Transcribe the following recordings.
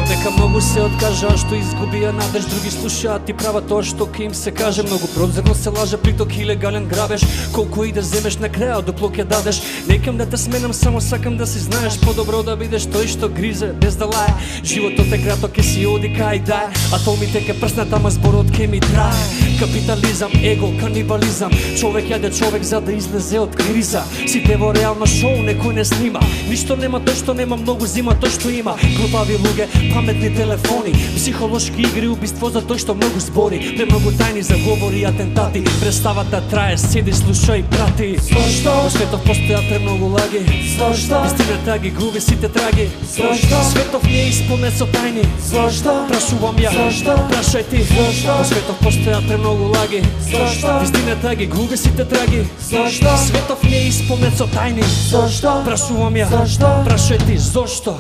Знам дека многу се откажа, што изгубија надеж, други слушаат и прават тоа што ке им се каже. Многу прозирно се лаже, приток илегален грабеж. Колку и да земеш на крај, дупло ќе дадеш. Некам да те сменам, само сакам да си знаеш. Подобро да бидеш тој што гризе без да лае. Животот е краток, ке си оди кај дај. Атомите ке прснат, ама зборот ке ми трае. Капитализам, его, канибализам. Човек јаде човек за да излезе од криза. Сите во реално шоу, некој не снима. Ништо нема тој што нема, многу зима тој што има. Глупави луѓе, паметни телефони, психолошки игри, убиство за тој што многу збори. Премногу тајни заговори и атентати. Представата трае, седи, слушај, прати. Зошто? Во светот постојат премногу лаги. Зошто? Истината ги губи сите траги. Зошто? Светов не е исполнет со тајни. Зошто? Прашувам ја, Зошто? прашај ти. Зошто? Во светот постојат премногу лаги. Зошто? Истината ги губи сите траги. Зошто? Светов не е исполнет со тајни. Зошто? Прашувам ја, Зошто? прашај ти, зошто?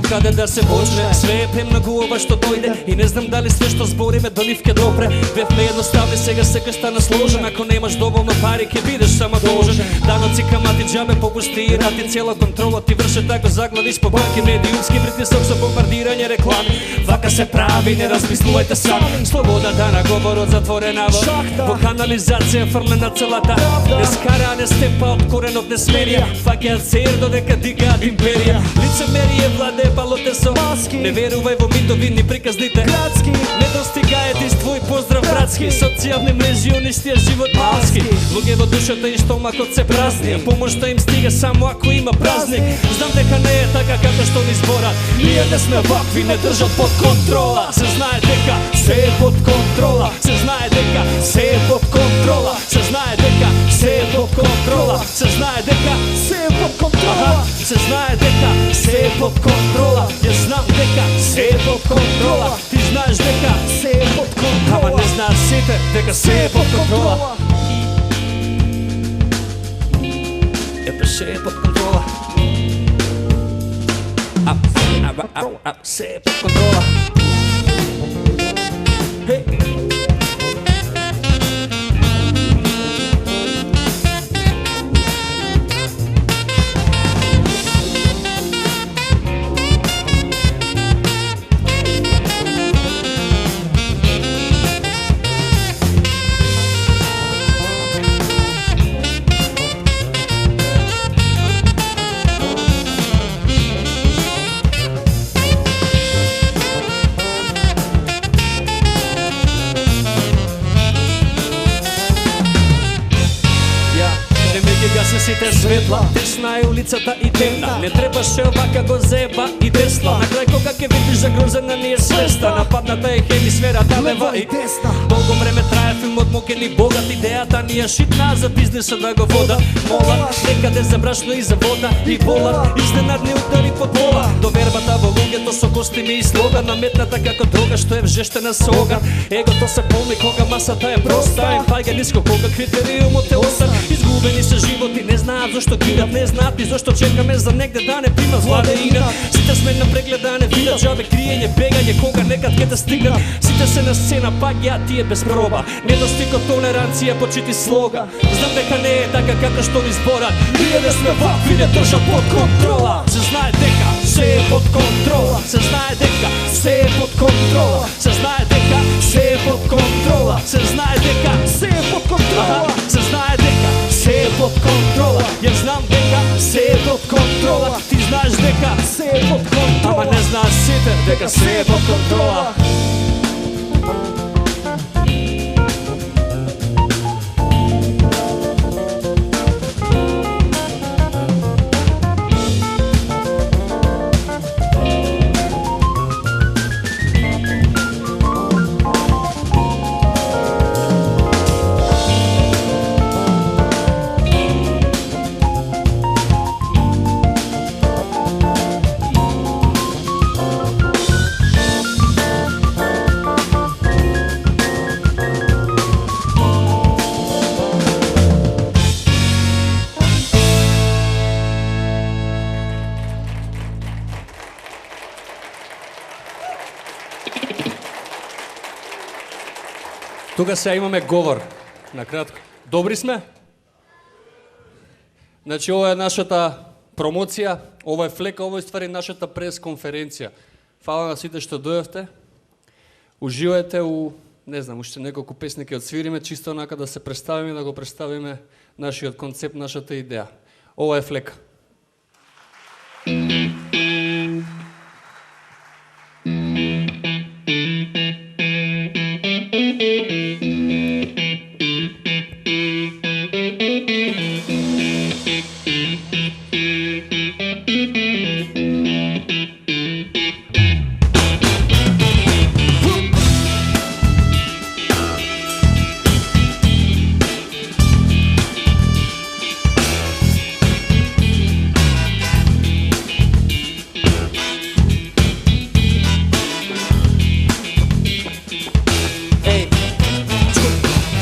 Каде да се почне, све е премногу ова што дојде. И не знам дали све што збориме до нив ке допре. Бевме едноставни, сега секој стана сложен. Ако немаш доволно пари, ке бидеш само должен. Даноци, камати, џабе, попусти и рати. Цела контрола ти врше тако заглавиш по банки. Медиумски притисок со бомбардирање реклами. Вака се прави, не размислувајте сам. Слобода да на говорот затворена во канализација фрлена целата. Не скара, не степа од коренот, не смерија. Фаќаат сеир додека дигаат империја. Лицемерие владе палоте со маски. Не верувај во митовидни приказните градски. Не достигај ти твој поздрав братски. Социјални мрежи уништија живот малски. Луѓе во душата и стомакот се празни. Помошта им стига само ако има празник. Знам дека не е така како што ни зборат. Ние не сме вакви, не држат под контрола. Се знае дека се е под контрола. Се знае дека се е под контрола. Се знае дека се е под контрола. Се знае дека се е под контрола. Се знае дека се е под контрола. Ја знам дека се е под контрола. Ти знаеш дека Се е под контрола. ама не знаеш сите дека се е под контрола. Епе се е под контрола. Се е под контрола. Хеј. Гаси сите светла, тесна е улицата и темна. Не требаше овака го зеба и десла. На крај кога ќе видиш загрозена ни е свеста. Нападната е хемисферата лева и десна. Долго време трае филмот мокен и богат. Идејата ни е шитна за бизнисот да го вода. Мола, некаде за брашно и за вода и вола. Изненадни удари под вола. Довербата во луѓето со костими и слога. Наметната како дрога што е вжештена со оган. Егото се полни кога масата е проста. Им паѓа ниско кога критериумот е остар. Изгубени се животи, не знаат зошто кидат, не знаат и зошто чекаме за негде да не примат владеина. Сите сме на преглед да не видат џабе криење, бегање, кога некад ќе те стигнат. Сите се на сцена, паѓаат тие без проба. Недостиг од толеранција, почити слога. Знам дека не е така како што ни зборат. Ние не сме вакви, не држат под контрола. Се знае дека се е под контрола. Се знае дека се е под контрола. Се знае дека се е под контрола. Се знае дека се е под контрола. Се знае дека се е под контрола. Ја знам дека се е под контрола. Ти знаеш дека се е под контрола. Ама не знаеш сите дека се е под контрола. Тука сега имаме говор. Накратко. Добри сме? Значи, ова е нашата промоција, ова е флека, ова е ствари нашата пресконференција. Фала на сите што дојавте. Уживајте у, не знам, уште неколку песни ќе отсвириме, чисто онака да се представиме, да го представиме нашиот концепт, нашата идеја. Ова е флека.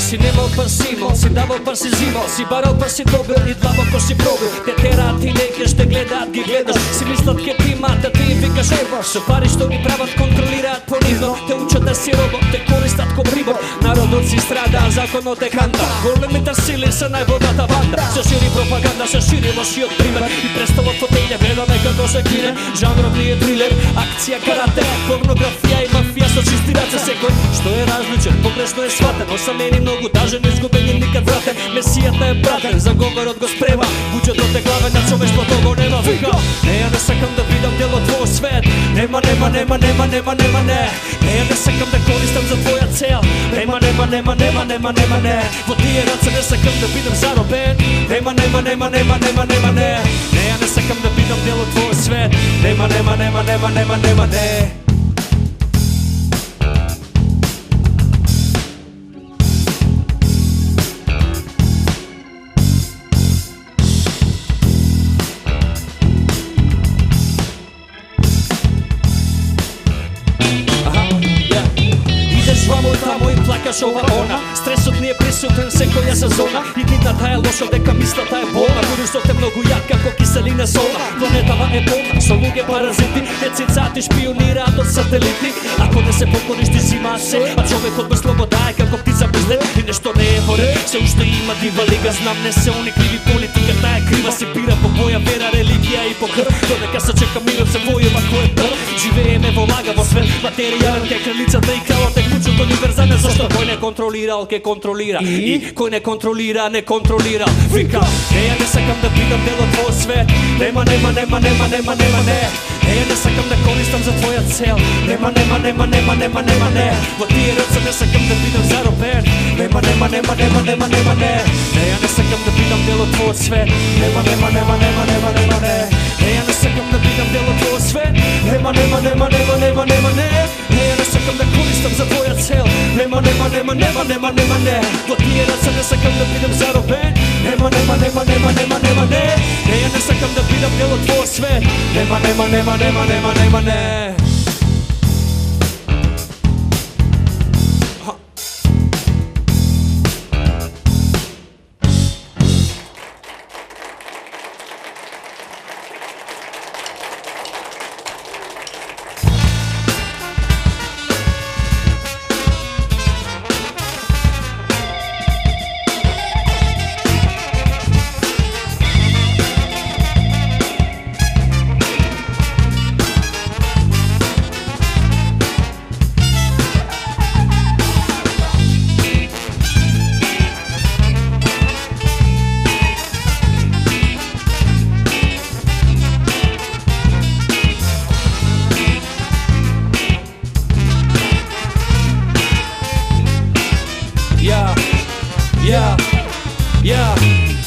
Si nemao pa si imao, si davao pa si zimao, si barao pa si dobio i dlaboko si probio. Te terat i nekeš te gledat gi gledaš, si mislat ke ti mata ti im vikaš se pari što ni pravat kontrolirat ponizno, te učat da si robo, te koristat ko pribor. Narodot si strada, zakon te kanta, golemita sili sa najbogata banda. Se širi propaganda, se širi loši od primer i prestalo fotelje, gledame kako se kine. Žanrov nije thriller, akcija karate, pornografija i mafija so čisti race sekoj. Što je različen, pogrešno je shvaten, o sam meni mnogu даже не изгубен и никад вратен. Месијата е пратен, за говорот го спрема. Буџетот е главен на човештвото го нема. Вика, не ја не сакам да видам дел од твој свет. Нема, не. Не ја не сакам да користам за твоја цел. Нема, не. Во тие раце не сакам да бидам заробен. Нема, не. Не ја не сакам да бидам дел од твој свет. Нема, не. Тамо и плакаш ова она. Стресот не е присутен секоја сезона. Иднитата е лоша, дека мислата е болна. Вирусот е многу јак како киселина солна. Планетава е полна со луѓе паразити. Цицати шпионираат од сателити. Ако не се покориш ти зима се, а човекот без слобода е како птица без лет. И нешто не е во ред, се уште има дива лига. Знам не се они криви, политиката е крива. Се бира по боја, вера, религија и по крв. Додека се чека мирот се војува кој е прв. Живееме во лагаво свет, материјален ке кралицата и кралот е клучот универзален. Зашто кој не контролирал, ке контролира. И кој не контролира, не контролира. Вика, не ја не сакам да бидам дел од твој свет. Нема, не. Не ја не сакам да користам за твоја цел. Нема, не. Во тие раце не сакам да бидам заробен. Нема, не. Не ја не сакам да бидам дел од твој свет. Нема, не. Не ја не сакам да бидам дел од твој свет. Нема, не. Не ја не сакам да користам за твоја цел. Нема, не. Во тие раце не сакам да бидам заробен. Нема, не. Не ја не сакам да бидам дел од твој свет. Нема, не.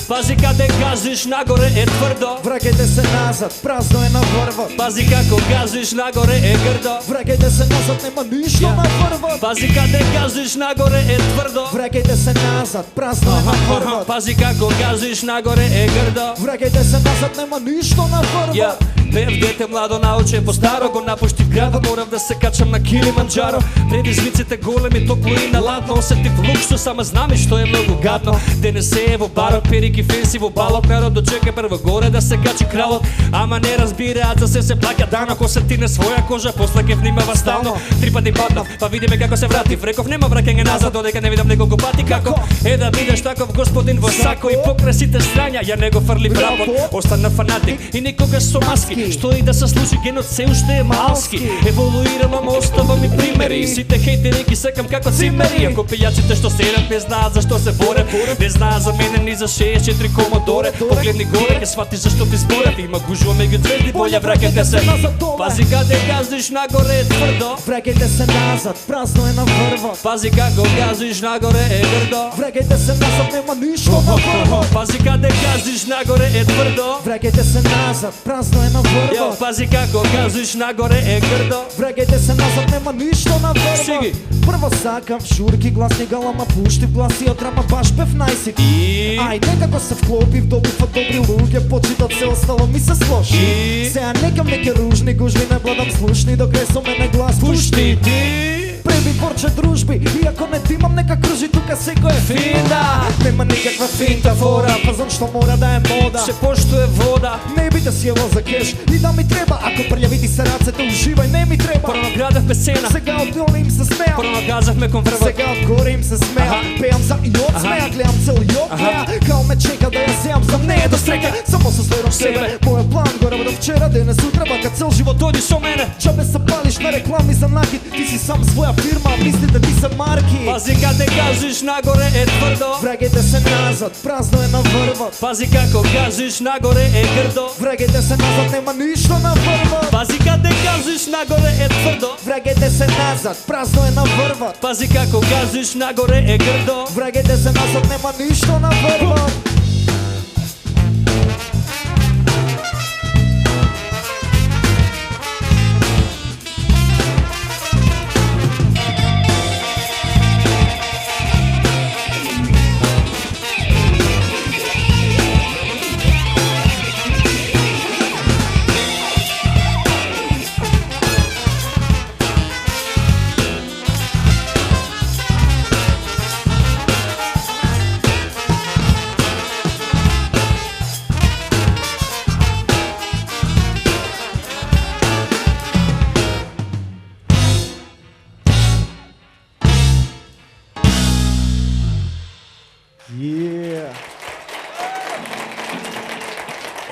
Пази каде газиш, нагоре е тврдо. Враќајте се назад, празно е на врвот. Пази како газиш, нагоре е грдо. Враќајте се назад, нема ништо на врвот. Пази каде газиш, нагоре е тврдо. Враќајте се назад, празно е на врвот. Пази како газиш, нагоре е грдо. Враќајте се назад, нема ништо на врвот. Бев дете младо научен по старо, го напуштив градот, морав да се качам на Килиманджаро. Предизвиците големи, топло и наладно, осетив луксус, ама знам и што е многу гадно. Денес се е во барот, перики фенси во балот, народ дочека прво горе да се качи кралот. Ама не разбираат за се плаќа данок, осетине своја кожа, после ке внимава стално. 3 пати паднав, па видиме како се вратив, реков нема враќање назад, додека не видам неколку пати како е да бидеш таков господин во сако и покрај сите страња, ја не го фрлив рапот, остана фанатик и никогаш со маски, што и да се случи генот се уште е малски. Еволуирам, ама оставам и примери, сите хейтери ги секам како цимери, ако пијаците што седат не знаат зашто се борем, не знаат за мене ни за 64 комодоре, погледни горе ќе сватиш зашто ти зборев, има гужва меѓу звезди, болја враќајте се, пази каде газиш нагоре е тврдо, Враќајте се назад, празно е на врвот. пази како газиш нагоре е грдо, Враќајте се назад, нема ништо на врвот. пази каде газиш нагоре е тврдо, Враќајте се назад, празно е на Јо, врвот. пази како газиш нагоре е грдо. Враќајте се назад, нема ништо на Сиги. врвот. Прво сакам журки, гласни галама, пуштив гласи од рама, баш пев најсик. И Ајде како се вклопив, добив од добри луѓе, почитот се остало ми се слоши. И? Сеја некам неке ружни гужви, не бладам слушни, док е со мене глас пушти ти. Преби порче дружби, иако не ти имам нека кружи, тука секој е фина. Нема никаква финта фора, фазон што мора да е мода. Се поштуе вода. Не би да си ево за кеш и да ми треба, ако прљави ти се рацете, уживај, не ми треба. Порано градевме сцена. Сега оддоле им се смеам, Порано газавме кон врвот. сега одгоре им се смеам. Аха. Пеам за и од смеа, гледам цел и од неа, као ме чека да ја сеам, за не е до стрека. Само се следам себе, мојот план го работам вчера, денес утре, бака цел живот. Дојди со мене. Чабе се палиш на реклами за накид, ти си сам своја фирма, мислите ти се марки. Пази каде газиш нагоре е тврдо. Враќајте се назад, празно е на врвот. Пази како газиш нагоре е грдо. Враќајте се назад, нема ништо на врвот. Пази каде газиш нагоре е тврдо. Враќајте се назад, празно е на врвот. Пази како газиш нагоре е грдо. Враќајте се назад, нема ништо на врвот.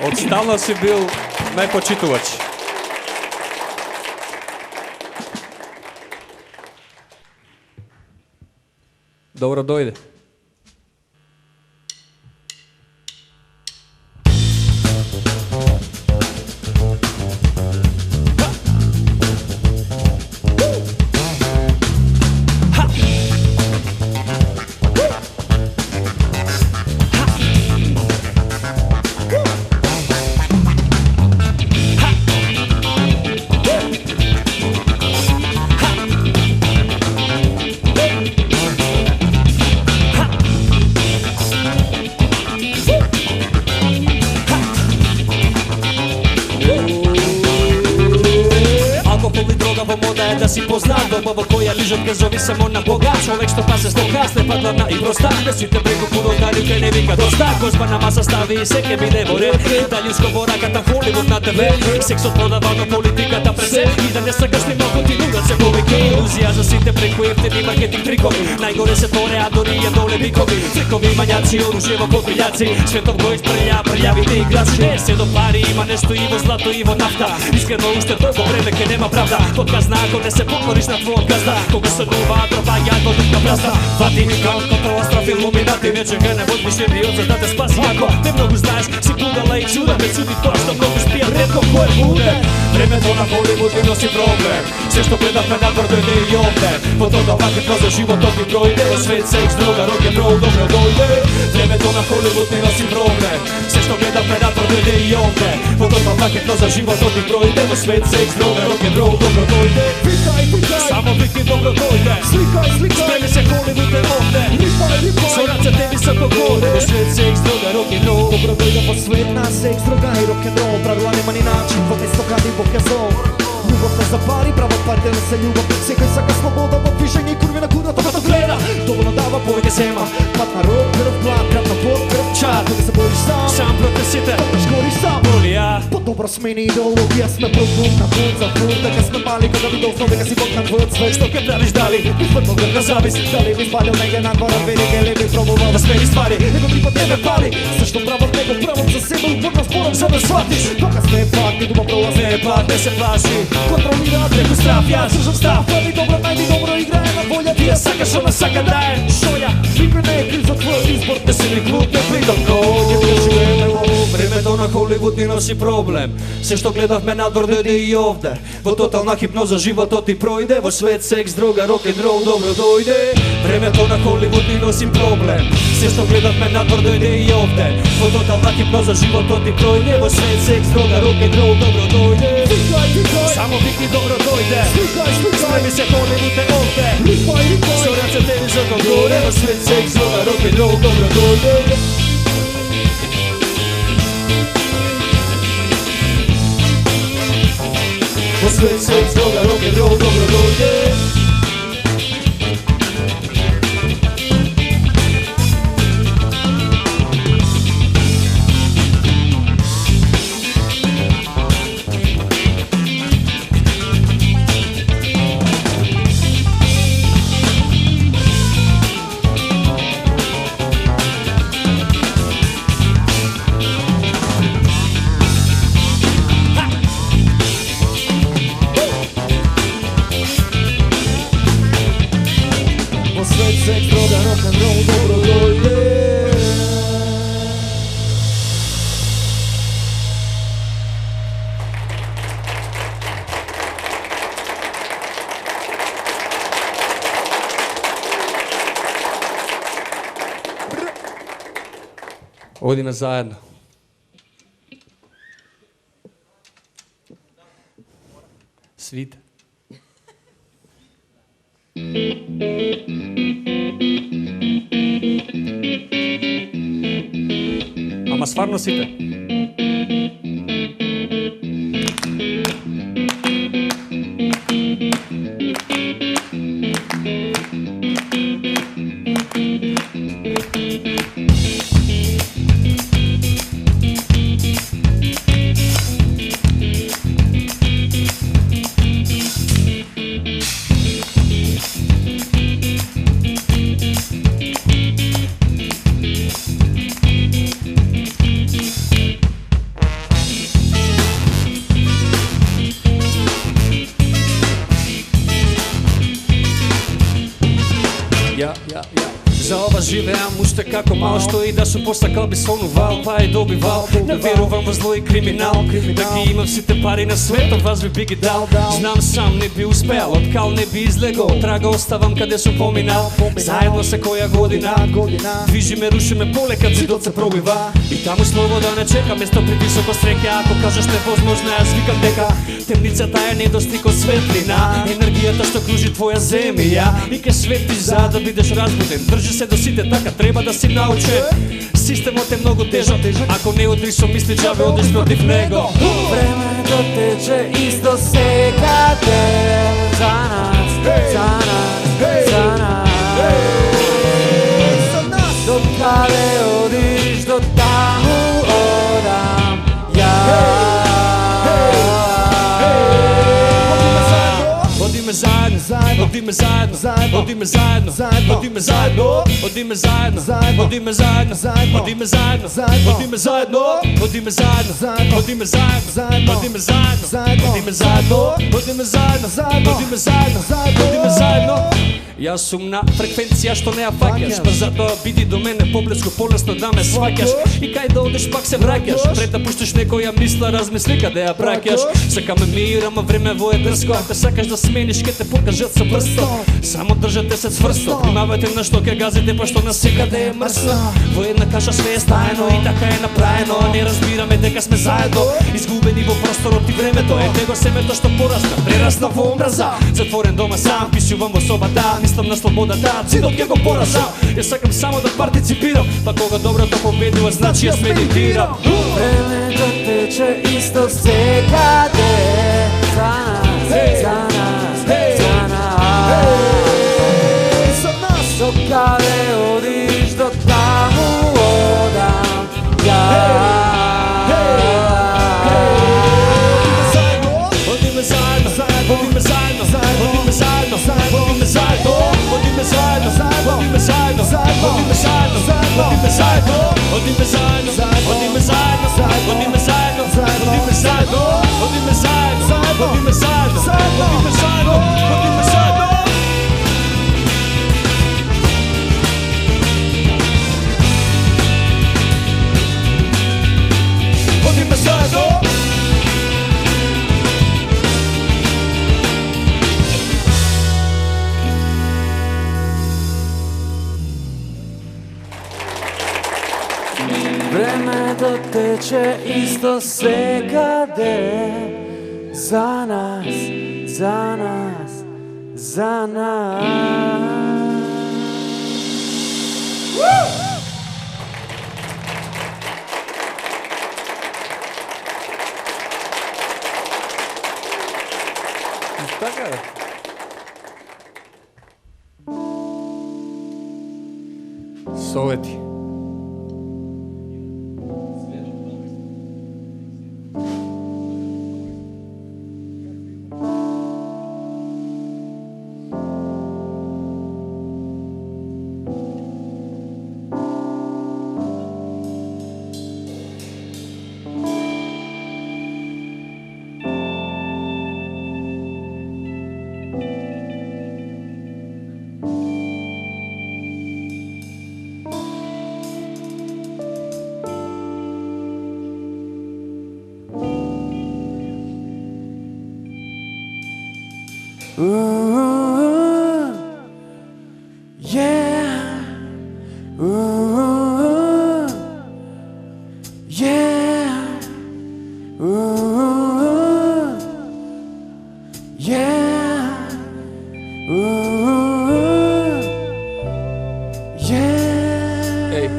Од стално си бил најпочитувач. Добро дојде. Да си познат доба во која лижат газови само на Бога. Човек што пасе стокас, не падла на и проста. Сите преку пудотали кај не вика доста. Гозба на маса стави и се ке биде во ред. Италијско во раката, Холивуд на ТВ. Сексот продавано, политиката пресе. И да не сакаш ни малку ти нудат се повеќе илузија за сите преку ефтини маркетинг трикови. Најгоре се тореадори и доле викови. Фрикови мањаци, оружје во котрилјаци. Светот го испрља, прљавите играчи. Не се до пари, има нешто и во злато и во нафта. Искрено уште толку време ке нема правда. Подказна ако не се покориш на твојот газда. Кога се нуваат тропаѓаат во дупка празна. Ватикан, контрола, страф, илуминати. Не чека не возмисли риот за да те спаси. Ако не многу знаеш, си будала и чуда. Ме чуди тоа што многу спијат, ретко кој буде. Времето на Холивуд ни носи проблем. Се што гледавме надвор дојде и овде. Потоа вакето за животот ни пројде. Во свет секс, дрога, рок-н-рол, добро дојде. Времето на Холивуд ни носи проблем. Се што гледавме надвор дојде и овде. Потоа вакето за животот ни пројде. Во свет секс, дрога, рок-н-рол, добро дојде. Само вики добро дојде. Спреми се Холивуд е овде. Со рацете високо горе. Во свет секс, дрога, рок-н-рол, добро дојде. свет на секс, droga i rock'n'roll. Pravila nema ni način, po mesto kad i Bog je zol. Ljubav ne zapali, prava partner se ljubav. Sekaj saka sloboda, od viženja i kurvina kurva to to gleda. Dovoljno dava povijek zema, pat na rok, krv, plan, krv na pot, krv, čar. Kada se boriš sam protiv site, Pataš goriš sam boli ja. Po dobro smeni ideologija, sme produkt na put za put. Da kad sme mali, kada bi doslovno da si bok na tvoj sve što Što praviš dali, ispod moga na zavis. Da li bi spaljao negdje na dvora velike, ili bi probovao da smeni stvari. Nego ti po tebe pali, sve što pravom nego pravom za sebe, uporno sporom za da shvatiš. Dokaz ne je fakt, duma prolaz ne je pakt, ne se plaši. Kontrolira preko straf, ja služam stav. Pravi dobro, najdi dobro igraje na volja. Ti je sakaš, ona saka daje šolja. Niko ne je kriv za tvoj izbor, Ne si ni klub, ne pritom kod je preživelo. Vreme to na Hollywood ni nosi problem. Sve što gledav me nadvor dojde i ovde. Vo totalna hipnoza, život to ti projde. Vo svet, seks, droga, rock'n'roll, dobro dojde. Vreme to na Hollywood ni nosim problem. Sve što gledav me nadvor dojde i ovde. Vo totalna hipnoza, život to ti projde. Vo svet, seks, droga, rock'n'roll, dobro dojde. Samo vikni dobro dojde. Spremi se Hollywood te ovde. Soran se tebi za gore. Vo svet, seks, droga, rock'n'roll, dobro dojde. Vo svet, seks, droga, rock'n'roll, dobro dojde. Seks, droga, rock'n'roll, dobro dojde. Odimo zajedno. Svite. Ама стварно сите. За ова живеам уште како мал, што и да сум постакал би сонувал, па и добивал. Не верувам во зло и криминал, да ги имам сите пари на светот, вас би ги дал. Знам сам не би успел, од кал не би излегол, трага оставам каде сум поминал. Заедно секоја година, движиме, рушиме полека, зидот се пробива. И таму слобода не чека, место привисоко среќа, ако кажеш невозможно, јас викам дека темницата е недостиг од светлина, енергијата што кружи твоја земја и ке светиш за да бидеш разбуден. Држи се до сите така, треба да си научен. Системот е многу тежок, ако не одриш со мисли џабе одиш против него. Времето тече исто секаде за нас, за нас, за нас. До каде одиш, до таму одам ја. Одиме заедно, одиме заедно, одиме заедно, одиме заедно, одиме заедно, одиме заедно, одиме заедно, одиме заедно, одиме заедно, одиме заедно, одиме заедно, одиме заедно, одиме заедно, одиме заедно, одиме заедно. Јас сум на фреквенција што не ја фаќаш, па затоа биди до мене поблиску, полесно да ме сваќаш. И кај да одиш пак се враќаш, пред да пуштиш некоја мисла, размисли каде ја праќаш. Сакаме мир, ама времево е дрско, ако сакаш да смениш, ке те покажат со прстот. Само држате се цврсто, внимавајте на што ке газите, па што на секаде е мрсно. Во една каша све е стаено и така е направено, а не разбираме дека сме заедно, изгубени во просторот и времето. Е него семето што порасна, прерасна во омраза. Затворен дома сам, пишувам во собата, Мислам на слобода, таа цидот ќе го поразам. Ја сакам само да партиципирам, па кога доброто победува, значи јас медитирам. Времето тече исто секаде за нас, за нас, за нас. До каде одиш, до таму одам ја. Одиме заедно, одиме заедно, одиме заедно, одиме заедно, одиме заедно, одиме заедно, одиме заедно, одиме заедно, одиме заедно, одиме заедно, одиме заедно, одиме заедно, одиме заедно, одиме заедно, одиме заедно, одиме заедно. Одиме заедно. Времето тече исто секаде за нас, за нас, за нас. Така е. Совети. Yeah. Yeah. Yeah. Yeah. Ей.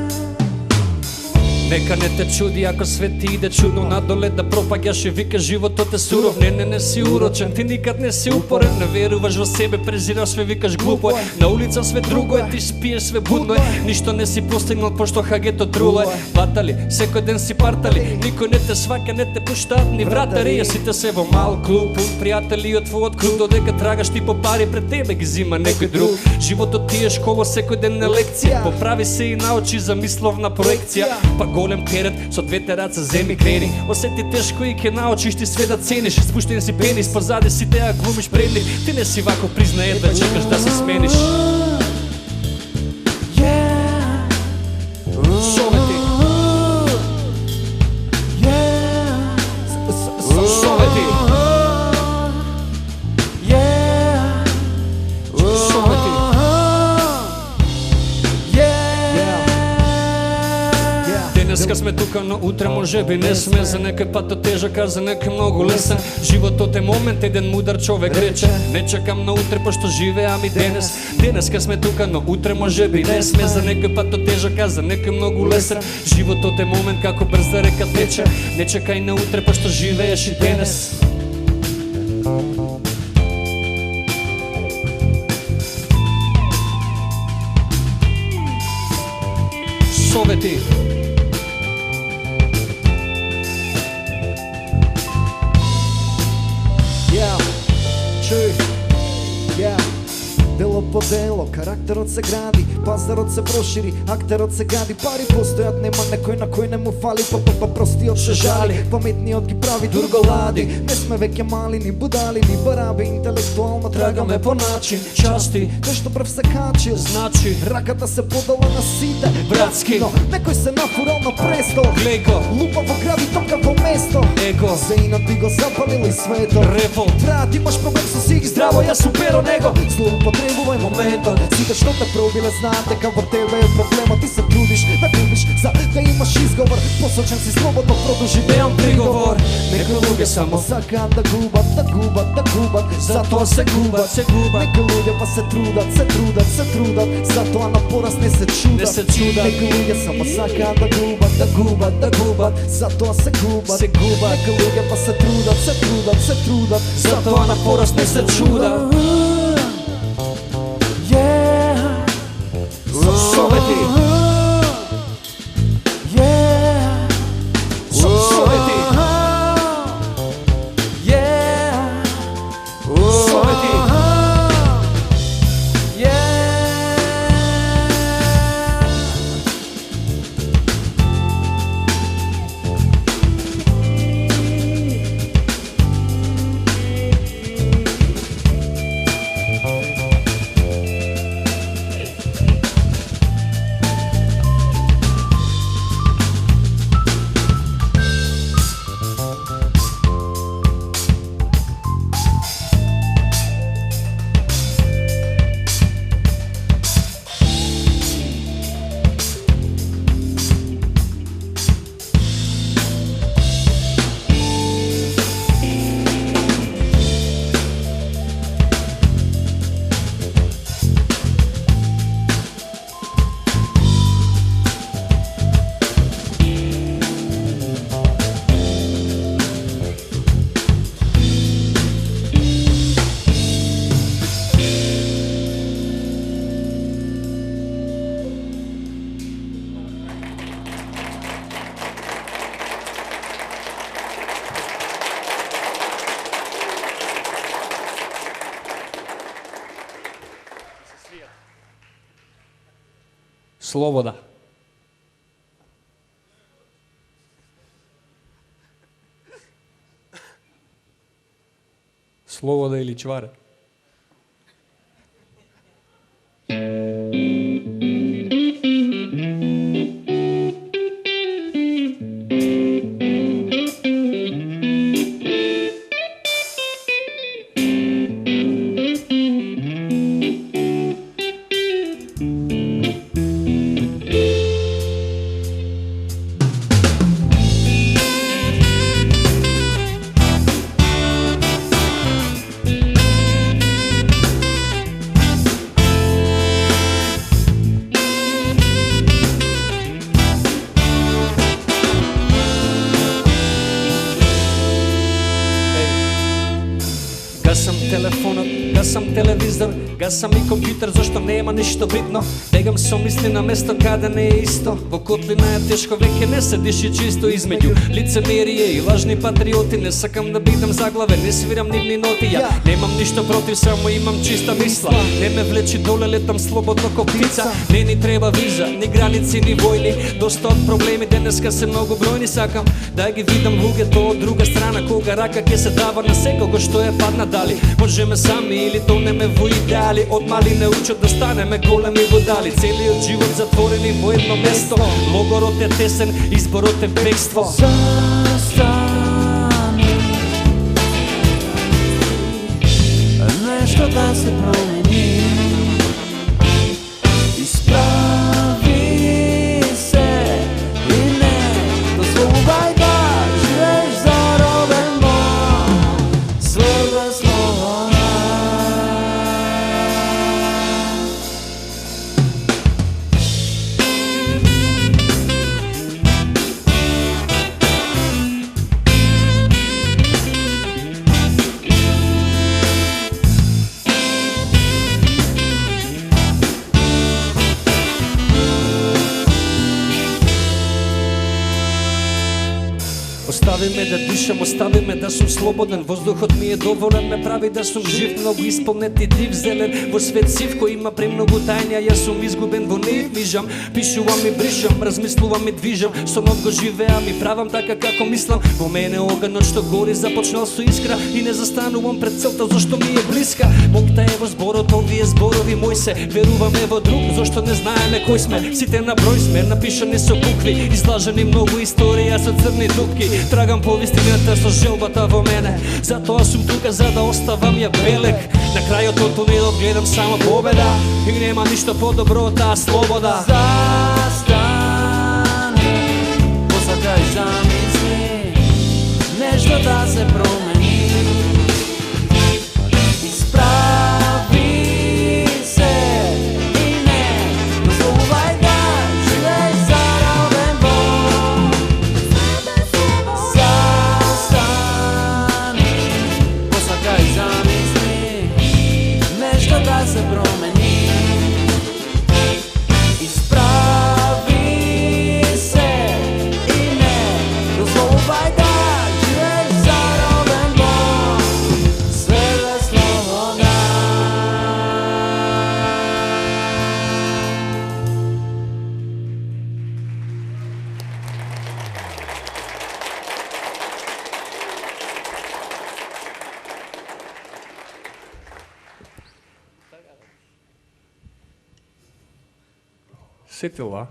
Нека не те чуди ако свет ти иде чудно надоле да пропаѓаш и викаш животот е суров. Не си урочен, ти никад не си упорен. Не веруваш во себе, презираш све, викаш глупо е. На улица све друго е, ти спиеш све будно е. Ништо не си постигнал пошто хагето труло е. Батали, секој ден си партали, никој не те сваќа, не те пуштаат ни вратари. Сите се во мал клуб, пријатели од твојот круг, додека трагаш ти по пари, пред тебе ги зима некој друг. Животот ти е школа, секој ден е лекција. Поправи се и научи за мисловна проекција. Па голем терет, со двете раце земи крени. Осети тешко и ке научиш ти све да цениш. Спуштен си пенис, позади си теа глумиш предник. Ти не си вако, признај да чекаш да се смениш. Совети. Совети. Совети. Денеска сме тука, но утре може би не сме. За некој пат тежак, а за некој многу лесен. Животот е момент, еден мудар човек рече. Не чекам на утре, пошто живеам и денес. Денеска сме тука, но утре може би не сме. За некој пат тежак, а за некој многу лесен. Животот е момент, како брза река тече. Не чекај на утре, пошто живееш и денес. Совети. Чуј, дело по дело, карактерот се гради, пазарот се прошири, актерот се гади, пари постојат, нема некој на кој не му фали, простиот се жали, паметниот ги прави турголади. Не сме веќе мали, ни будали, ни бараби, интелектуално трагаме по начин. Части, Тој што прв се качил, значи, раката се подала на сите, братски. но некој се нафурал на престол, глеј го, лупа во грави, топка во место. его, Се инат би го запалил и свето. револт. Брат, имаш проблем со сиг, здраво, јас сум перо него. Злоупотребувај моментот. Сите што те пробиле знаат дека во тебе е проблемот. Ти се трудиш да губиш за да имаш изговор. Посочен си слободно продолжи, немам приговор. Нека луѓе само сакаат да губат, да губат, да губат, затоа се губат, се губат. Нека луѓе па се трудат, се трудат, се трудат, затоа на пораз не се чудат. Не се чудат. Нека луѓе само сакаат да губат, да губат, да губат, затоа се губат, се губат. Нека луѓе па се трудат, се трудат, се трудат, затоа на пораз не се чудат. Совети. Совети. Совети. Слобода. Слобода или чваре? Гасам телефонот, гасам телевизор, гасам и компјутер, зашто нема ништо битно. Бегам со мисли на место каде не е исто. Во котлина е тешко, веќе не се диши чисто. Измеѓу лицемерие и лажни патриоти, не сакам да бидам заглаве, не свирам нивни ноти. Ја немам ништо против, само имам чиста мисла. Не ме влечи доле, летам слободно ко птица. Не ни треба виза, ни граници, ни војни. Доста од проблеми денеска се многу бројни. Сакам да ги видам луѓето од друга страна, кога рака ќе се дава на секого што е падна. Дали можеме сами или тонеме во идеали. Од мали не учат да станеме големи водали. Целиот живот затворени во едно место. Логорот е тесен, изборот е бегство. Застани, нешто да се промени. Исправи се и не дозволувај да живееш заробено. Сврде слобода. Остави ме да дишам, остави ме да сум слободен. Воздухот ми е доволен, ме прави да сум жив, многу исполнет и див зелен. Во свет сив кој има премногу тајни, јас сум изгубен во нив мижам. Пишувам и бришам, размислувам и движам. Со нот го живеам и правам така како мислам. Во мене огнот што гори започнал со искра и не застанувам пред целта зашто ми е блиска. Бог та е во зборот, овие зборови мој се. Веруваме во друг, зашто не знаеме кој сме. Сите на број сме, напишани со букви, излажени многу историја со црни дупки. трагам по вистината со желбата во мене. Затоа сум тука за да оставам ја белег. На крајот од тунелот гледам само победа и нема ништо подобро од таа слобода. Zastani, posakaj zamisli, nešto da se promeni. Ispravi se i ne dozvoljaj da živiš zarobljen Bog. Zastani, posakaj zamisli, nešto da se promeni. Ispravi se i ne dozvoljaj da živiš zarobljen Bog. Sve bez sloboda. Сетила?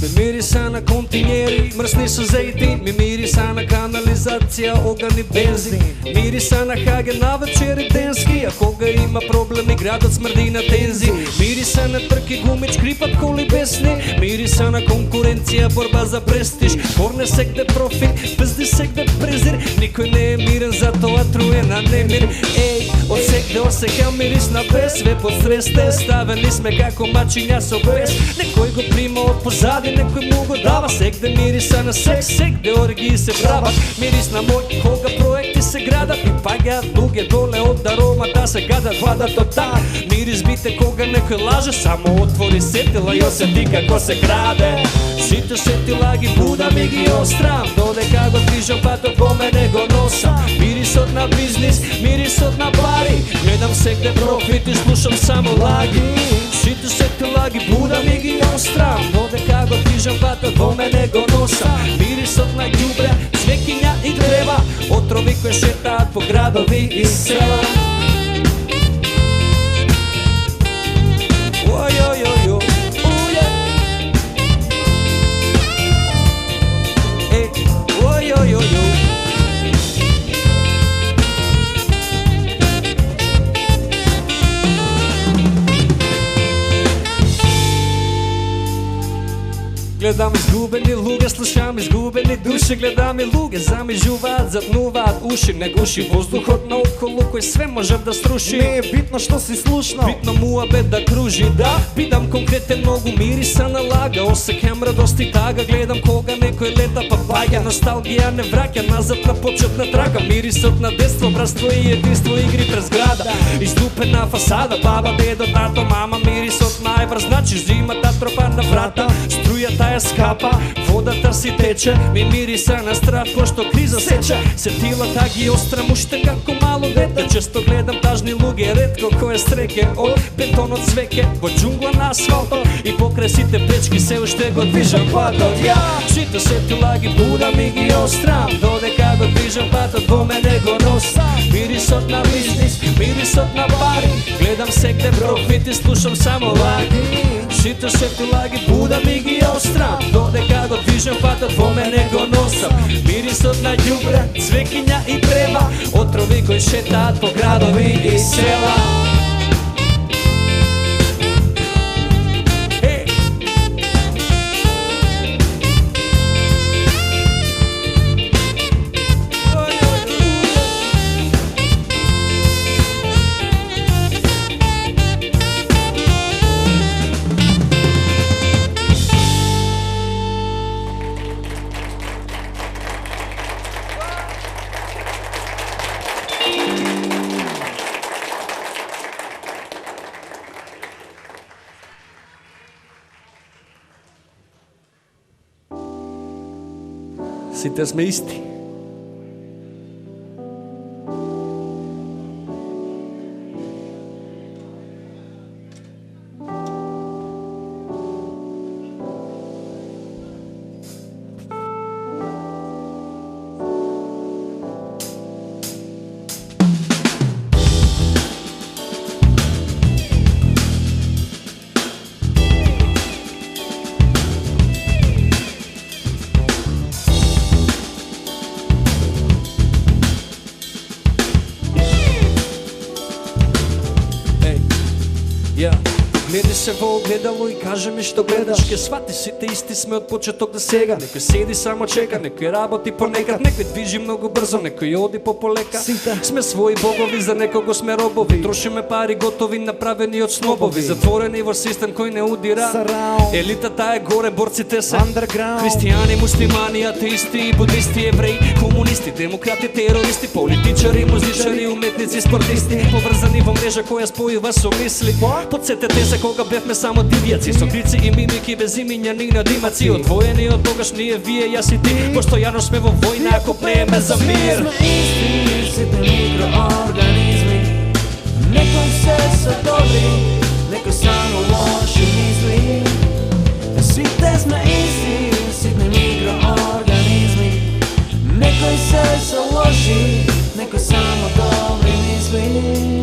Ми мириса на континери, мрсни со зејтин. Ми мириса на канализација, оган и бензин. Мириса на хаген на вечери денски, а кога има проблеми градот смрди на тензи. Мириса на трки гуми, шкрипат коли бесни. Мириса на конкуренција, борба за престиж. Корне сегде профит, пизди сегде презир. Никој не е мирен, затоа труе на немир. Еј, од сегде осекам мирис на бес. Све под стрес те ставени сме како мачиња со бес. Некој го прима од позади, некој му го дава. Сегде мириса на секс, сегде оргии се прават. Мирис на мој, кога проекти се градат и паѓаат луѓе доле од аромата се гадат, владат од таа. Мирис бите кога некој лаже, само отвори сетила и осети како се краде. Сите сетила ги будам и ги острам, додека го движам патот во мене го носам. Мирисот на бизнис, мирисот на пари, гледам сегде профит и слушам само лаги. Сите сетила ги будам и ги острам, додека го движам патот во мене го носам. Мирисот на ѓубре, свекиња и древа, отрови кои шетаат по градови и села. Ој, ује. Ој. Гледам изгубени луѓе, слушам изгубени души. Гледам и луѓе, замижуваат, затнуваат уши. Не гуши воздухот наоколу кој све може да струши. Не е битно што си слушнал, Битно муабет да кружи, да. Бидам конкретен, многу мириса налага. Осекам радост и тага, гледам кога некој лета па паѓа. Носталгија не враќа назад на почетна трага. Мирисот на детство, братство и единство, игри през града. Излупена фасада, баба, дедо, тато, мама. Мирисот најврз, значи зимата тропа на врата. Струјата е скапа, водата си тече. Ми мириса на страв, кој што криза сече. Сетилата ги острам уште како мало дете. Често гледам тажни луѓе, ретко кој е среќе. Од бетонот свеќе, во џунгла на асфалтот и покрај сите пречки се уште го движам патот. Ја, сите сетила ги будам и ги острам, додека го движам патот во мене го носам. Мирисот на бизнис, мирисот на пари, гледам сегде профит и слушам само лаги. Сите сетила ги будам и ги острам, додека го движам патот во мене го носам. Мирисот на ѓубре, цвекиња и трева, отрови кои шетаат по градови и села. Сите сме исти. Гледай се во огледало и кажи ми што гледаш. Ке свати сите исти сме од почеток до сега. Некој седи само чека, некој работи понекад, некој движи многу брзо, некој оди пополека. Сме своји богови, за некого сме робови. Трошиме пари готови, направени од снобови. Затворени во систем кој не удира. Елитата е горе, борците се христијани, муслимани, атеисти и будисти, евреи, комунисти, демократи, терористи, политичари, музичари, уметници, спортисти, поврзани во мрежа која спојува со мисли. Подсетете се кога бевме само дивјаци, со крици и мимики без имиња ни на димаци. Одвоени од тогаш ние, вие, јас и ти, постојано сме во војна, ако плееме за мир. Сите микроорганизми, некој се са добри, некој само лоши мисли. Сите сме исти, сите микроорганизми, некој се са лоши, некој само добри мисли.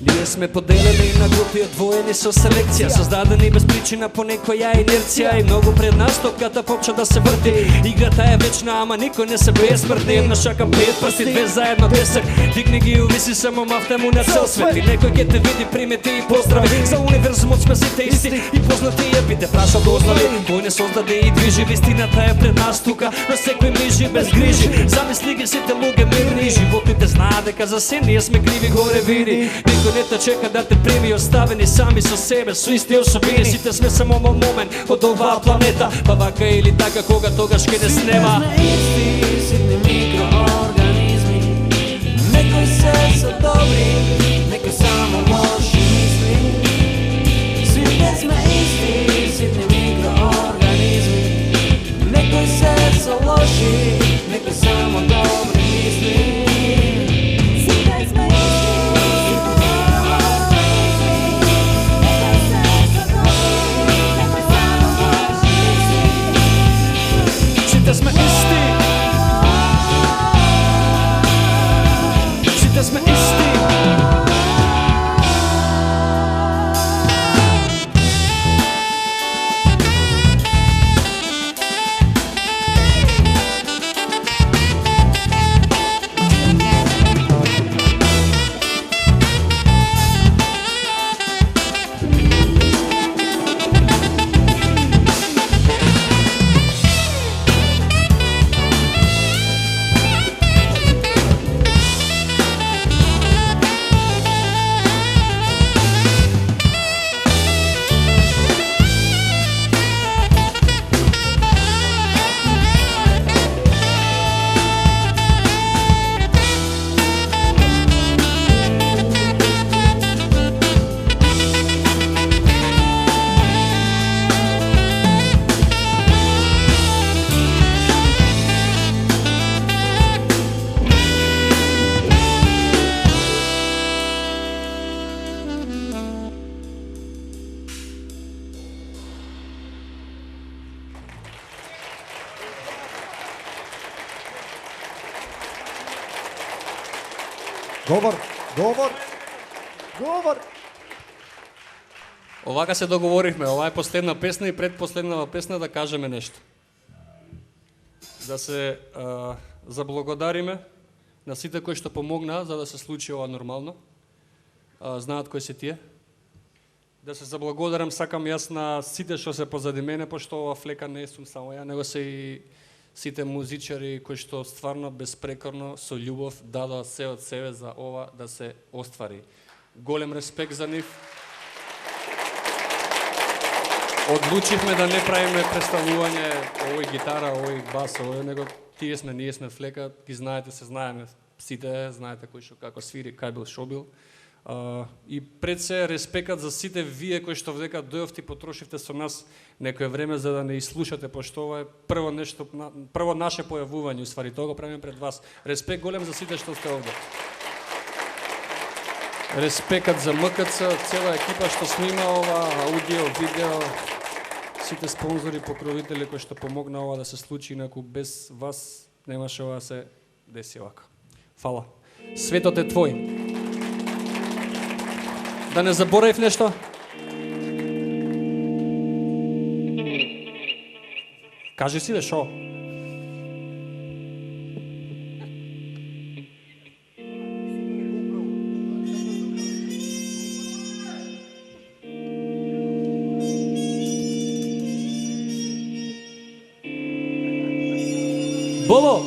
Ние сме поделени на групи, одвоени со селекција, создадени без причина по некоја инерција. И многу пред нас топката почна да се врти. Играта е вечна, ама никој не се безсмртни. Една шака 5 прсти, 2 заедно 10. Дигни ги и увиси само мафта му на цел свет. И некој ке те види, примети и поздрави. За универзумот сме сите исти и познати ја би те праша дознали. Кој не создаде и движи, вистината е пред нас тука, но секој мижи без грижи. Замисли ги сите луѓе мирни, животите знаат дека за се ние сме криви, горе види. Никој не те чека да те прими, оставени сами со себе, со исти особини. Сите сме само момент од оваа планета, па вака или така кога тогаш ке не снема. Сите сме исти, сите микроорганизми, некој се са добри, некој само лоши мисли. Сите сме исти, сите микроорганизми, некој се са лоши, некој само добри мисли. Сите сме исти. Сите сме исти. Говор. Овака се договоривме, ова е последна песна и предпоследнава песна да кажеме нешто. Да се заблагодариме на сите кои што помогнаа за да се случи ова нормално. Знаат кои се тие. Да се заблагодарам, сакам јас на сите што се позади мене, пошто ова флека не сум само ја, него се и сите музичари кои што стварно безпрекорно со љубов дадоа се од себе за ова да се оствари. Голем респект за нив. Одлучивме да не правиме представување овој гитара, овој бас, овој, него ние сме флека, ги знаете, се знаеме сите, знаете кој што како свири, кај бил, шо бил. И пред се респектат за сите вие кои што вдека дојавте и потрошивте со нас некое време за да не изслушате, пошто ова е прво наше појавување, уствари тоа го правиме пред вас. Респект голем за сите што сте овде. Респектат за МКЦ, цела екипа што снима ова, аудио, видео, сите спонзори, покровители кои што помогна ова да се случи, инаку без вас немаше ова да се деси овака. Фала. Светот е твој. Да не заборавив нешто? Кажи си, шо? Бобо!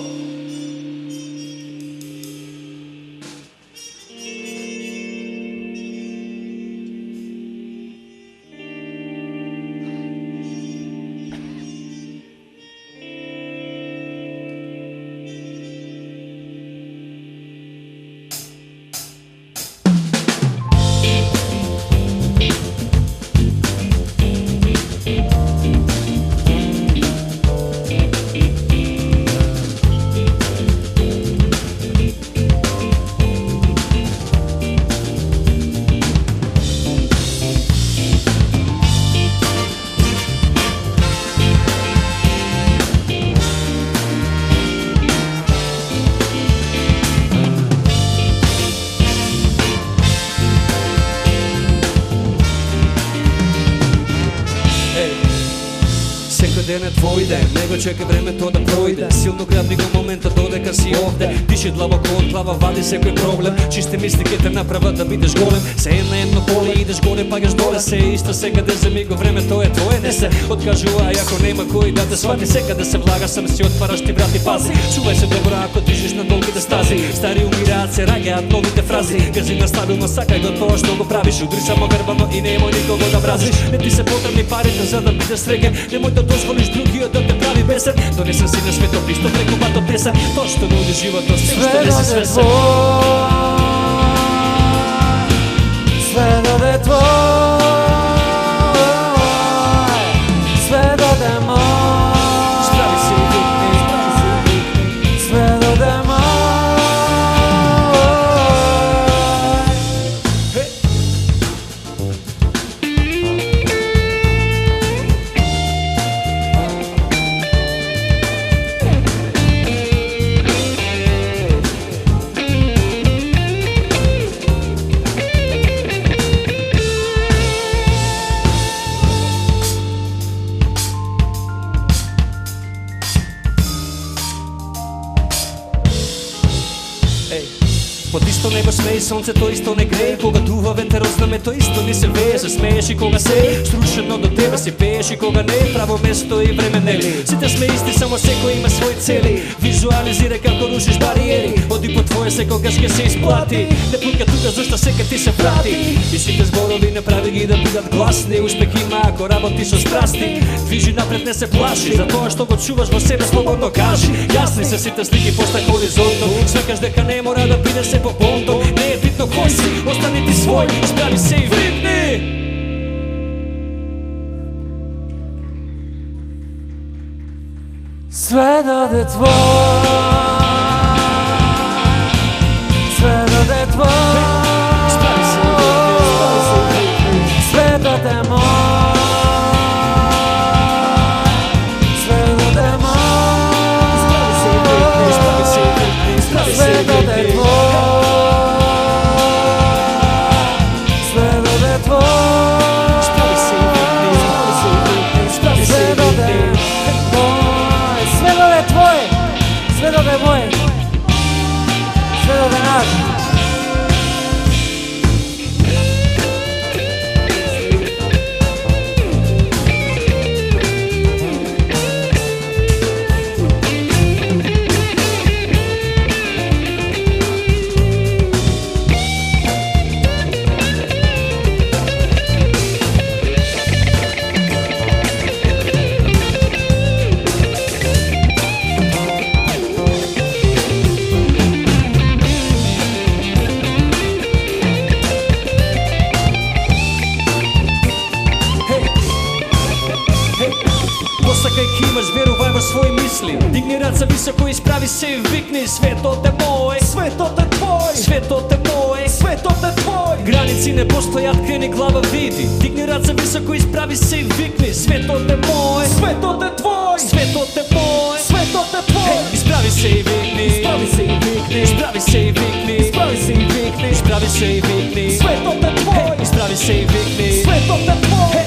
Ден е твој ден, него чека времето да пројде. Силно грабни го моментот додека си овде. Диши длабоко од глава, вади секој проблем. Чисти мисли ке те направат да бидеш голем. Се една едно поле, идеш горе, паѓаш доле. Се исто секаде за ми го времето е твое. Не се откажува, ако нема кој да те свати. Секаде се влага, сам си отвараш ти врати, пази. Чувај се добро ако движиш на долгите стази. Стари умираат, се раѓаат новите фрази. Гази на стабилно, сакај до тоа што го правиш. Удри само грбано и немој никого да бразиш. Не ти се потребни парите за да бидеш среќен. Немој да дозволиш другиот да те прави бесен. Донесен си на светот исто преку батот песен. Тоа што нуди животот, се уште не си свесен. Светот е твој, светот е мој. Справи се и викни, светот е мој. Под исто небо смее сонцето, исто не грее. Кога дува ветер од знамето, исто ни се вее. Се смееш и кога се струшено до тебе, си пееш и кога не, право место и време нели. Сите сме исти, само секој има свои цели. Визуализирај како рушиш бариери. Оди по твое секогаш ќе се исплати. Не плука тука зашто сека ти се врати. И сите зборови не прави ги да бидат гласни. Успех има ако работи со страсти. Движи напред, не се плаши. За тоа што го чуваш во себе слободно кажи. Јасни се сите слики поста хоризонтом. Свекаш дека не мора да биде се по понтом. Не е битно кој си, остани ти свој. Справи се и викни. Светот е твој, светот е твој. Справи се и викни. Светот е мој, светот е мој. Справи се и викни, справи се и викни, справи се и Светот е викни. твој, светот е твој. Справи се и викни, справи се и викни, справи се и Светот е викни. мој, светот е твој, светот е мој, светот е наш. високо, изправи се и викни: светот е мој, Светот е твој, светот е мој. светот е твој. Граници не постојат, крени глава види. Дигни раце високо, изправи се и викни: светот е мој, Светот е твој, светот е мој. светот е твој. Изправи се и викни, Изправи се и викни, изправи се и викни, изправи се и викни. изправи се и викни, Светот е твој, изправи се и викни. светот е твој.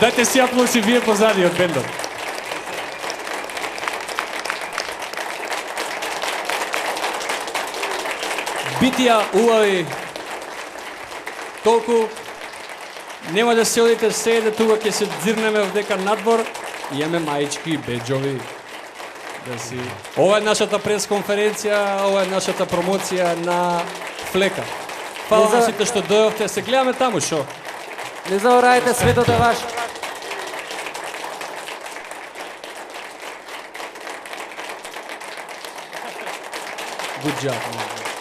Дайте си аплауси вие позади од бендот. Битија убави толку, нема да се одите седе тука, ќе се дзирнеме овдека надвор и имаме маички и беџови. Да си. Ова е нашата пресконференција, ова е нашата промоција на Флека. Фала на сите што дојавте, се гледаме таму шо. Не заборавајте, светот е ваш. Good job.